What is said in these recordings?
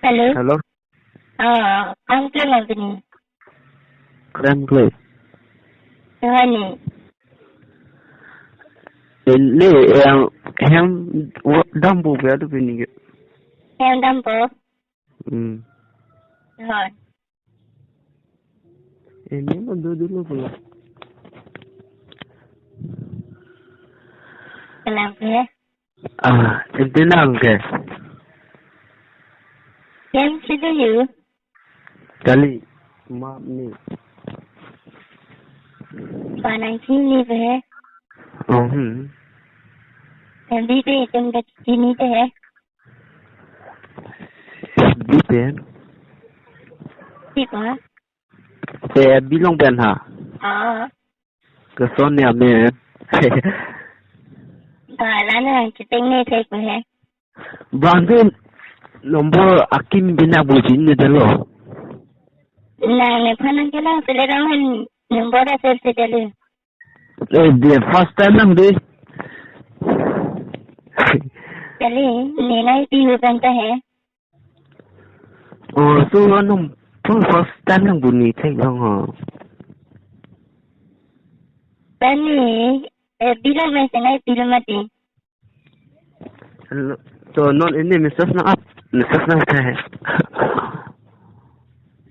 Hello. Hello. I'm Clem Anthony. Crankley. Honey. Ele em dambu về đó bên này. Em Dumbo. Rồi. Em mà dulu pula. Kenapa ya? Em tenang ke? Em setuju. Kali maaf ni. Panas sini ya. Em đi về trong cái sini ya. Di pen. Siapa? Saya bilang pen ha. Keson ni ame. Lana kita ini cek ya. Bangin nombor akim bina bujin ni dulu. Nah, ni panas kalau selerangan nombor asal sedelu. Dia first time lang deh. Kali ni naik di hutan ya. So anong first time lang bunyi cek lang ha. Pani bilang macam naik bilang mati. So non ini Mrs. na up. Mrs. na है.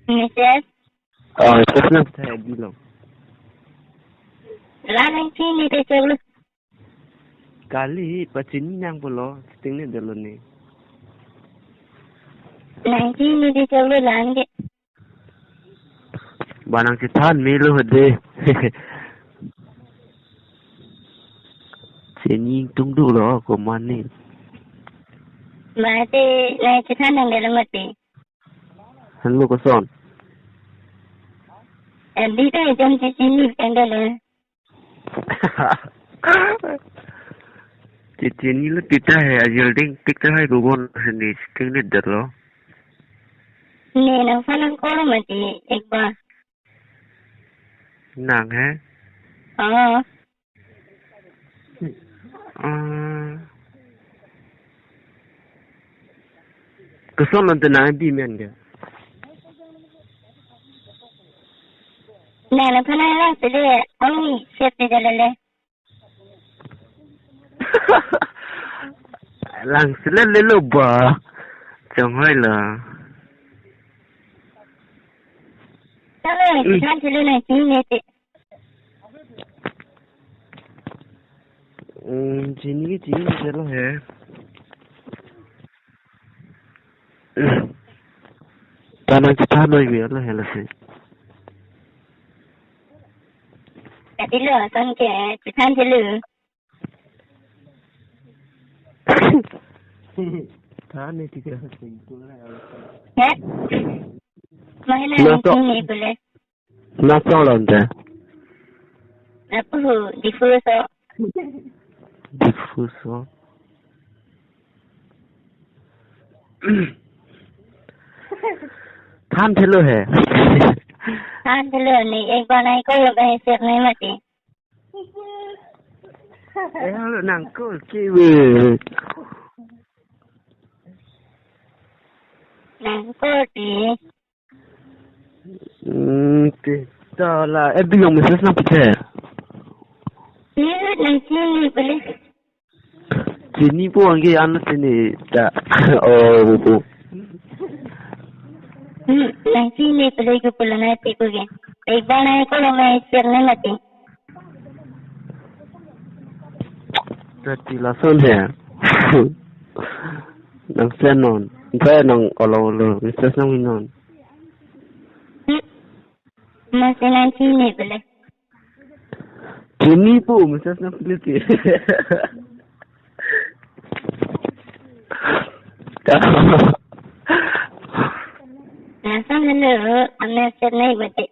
Mrs. Mrs. na है bilang. Lana sini deh coba. Kali pacini yang pulo, stingnya dulu ni. Nah sini deh coba lana. Barang citaan melu hade. Sini tunggu lo, komani. Mati, nah citaan yang dalam mati. Hello koson. Di tu jam sini yang dalam. Cincin ni kita है yielding kita है gugon sini sting ni dulu. Ni nampak nak kau mati ekbar. Nang है. Koson nanti nabi men ke. Nah nampak nak sedih. Orang siap di dalam. Langsung lelu bah, jangan lah. Kalau kita celu nak sini tu. Sini celu है. Tanah kita lagi lah है lagi. Jadi lo kan ke kita celu. Tanah tiga sen tu lah. Ya? Mana sini boleh? Nak orang dah. Apa difuso? Difuso. Tham chelo है. Tham chelo ni एक बार नहीं कोई लोग ऐसे नहीं मती. Hello nangkul kiwi. Nangkul di. Kita lah. Bilang Mrs. nak pergi. Iya, nang sini boleh. Sini pun ke anak sini tak. Bu. Nang sini boleh ke pulau nanti pergi. एक बार नहीं कोई लोग ऐसे नहीं मती. Jadi langsung ya. Nang senon. Saya nang kalau lo, Mrs. nang minon. Masih nang sini boleh. Sini pun Mrs. nang pilih. Nasaan hello, ame set nahi bate.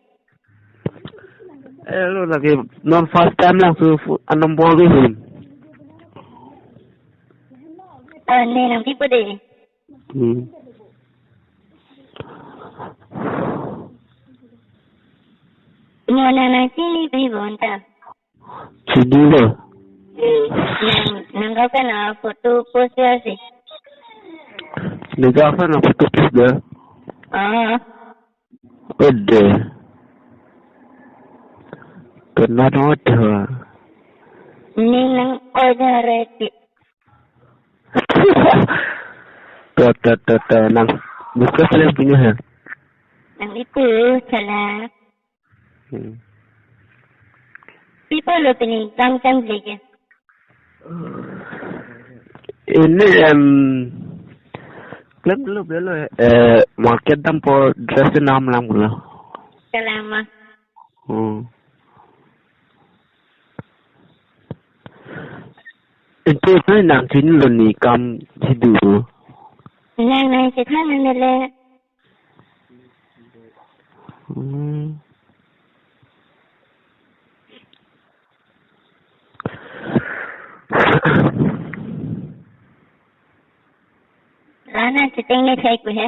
Hello lagi non first time lang so anong boleh hum. Ni nang tipe deh. Mana nang sini beri bonta. Sini lah. Nang kau kan foto post ya sih. Negara nak putus dah. Ada. Kena ada. Ni nang order reti. Ta nang buka saya punya ha. Nang itu salah. People lo pini jam lagi. Ini klub belum market dam por dress naam lang mula. Selama. Itu kan nang sini lo ni kam hidup. Nang kita nile. Rana sitting ni saya kuhe.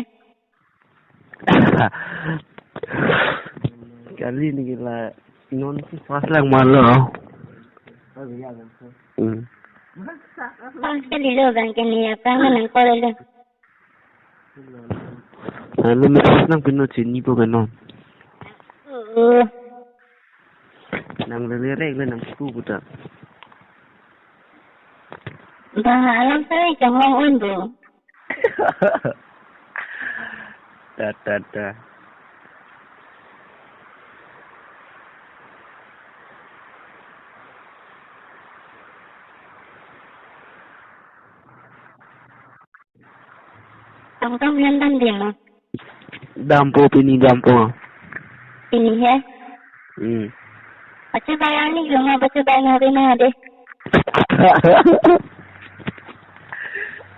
Kali ni gila non si fast lang malo. Sekali lo bangke ni apa nang kolol. Lalu mesti nang pino sini po ganon. Nang lelere nang suku buta. Bahalam saya jangan undu. Da. Tong yang dia mah. Dampo pini dampo. Ini ya. Baca bayang ni rumah baca bayang hari ni ada.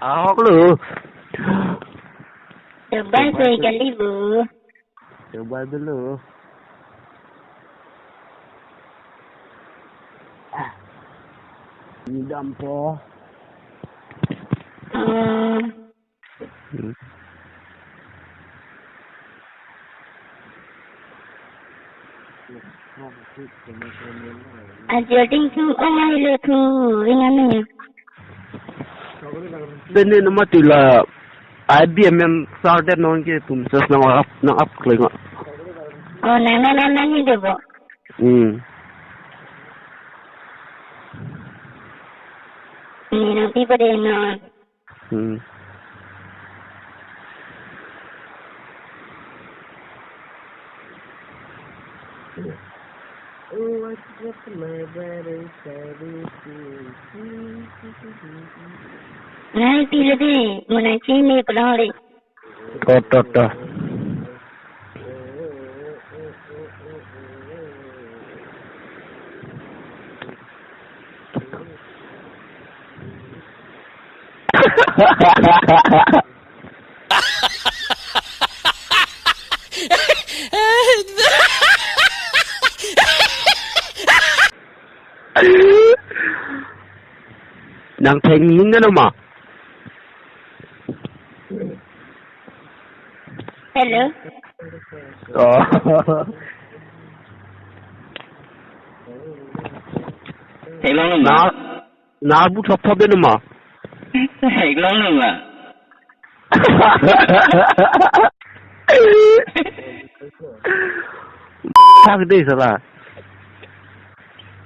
Awak lu. Coba saya kali bu. Coba dulu. Ini dampo. Adjusting tu orang itu tu ringan ni. Benda nama tu lah. IBM started nong ke tum ses nang up kling. Oh nana ni deh bu. Ni nanti pada nak. Oh, I just my better Nanti lebih mana cini pelari. Ta. Nang tengin na naman. Hello. Oh. Hello naman. Nabu top din naman. Hello naman. Sagde sala.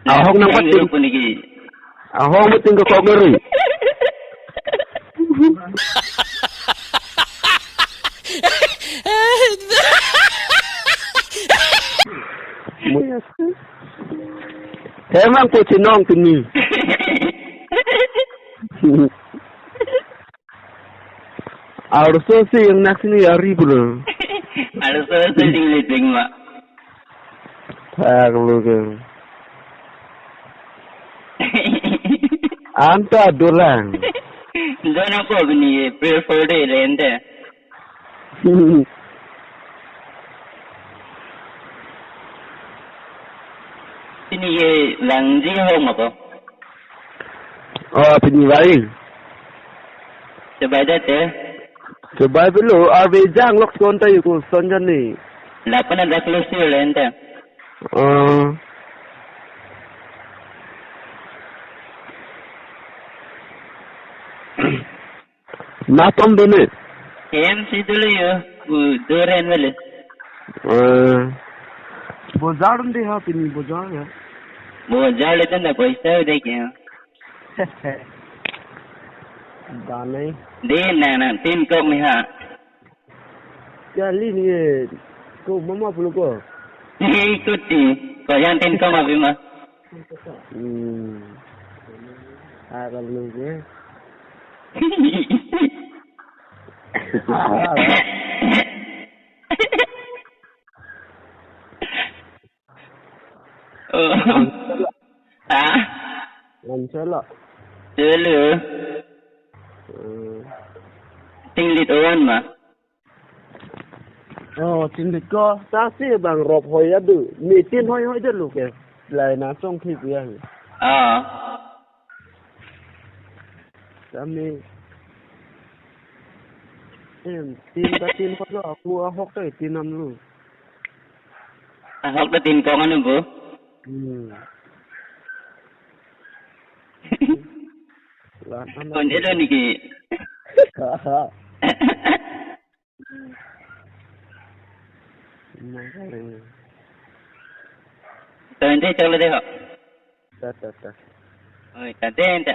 Ahong nang pating ko nigi. Ahong pating ko ngeri. Emang po sinong tini. Arso si yang nak sini hari pula. Arso si tingling mak. Aglo ke. Anta dolang. Dono ko bini prefer day rende. Ini ye langji home apa? Oh, penyiwain. Coba dah teh. Coba dulu, jang lok sonta yuko sonjan ni. Lapan ada close tu rende. Napam dulu. KMC dulu ya. Durian wala. Bozar deh ha tini bozar ya. Bozar itu na paisa udah kya. Danai. Deh na 3 kau miha. Kali ni kau mama perlu kau. Ikuti. Kau yang 3 kau apa mah? Kalau belum ni. Lancar lah. Dulu. Tinglit orang mah. Tinglit kau. Tapi bang rob hoi ada. Meeting hoi je lu ke. Lain nasong kip ya. Kami. Tin kau aku ahok tu tin nam lu. Ahok tu tin kau kan bu? Kau ni dah ni ke? Tahu ente cakap deh kok. Tak. Oh, tak ente.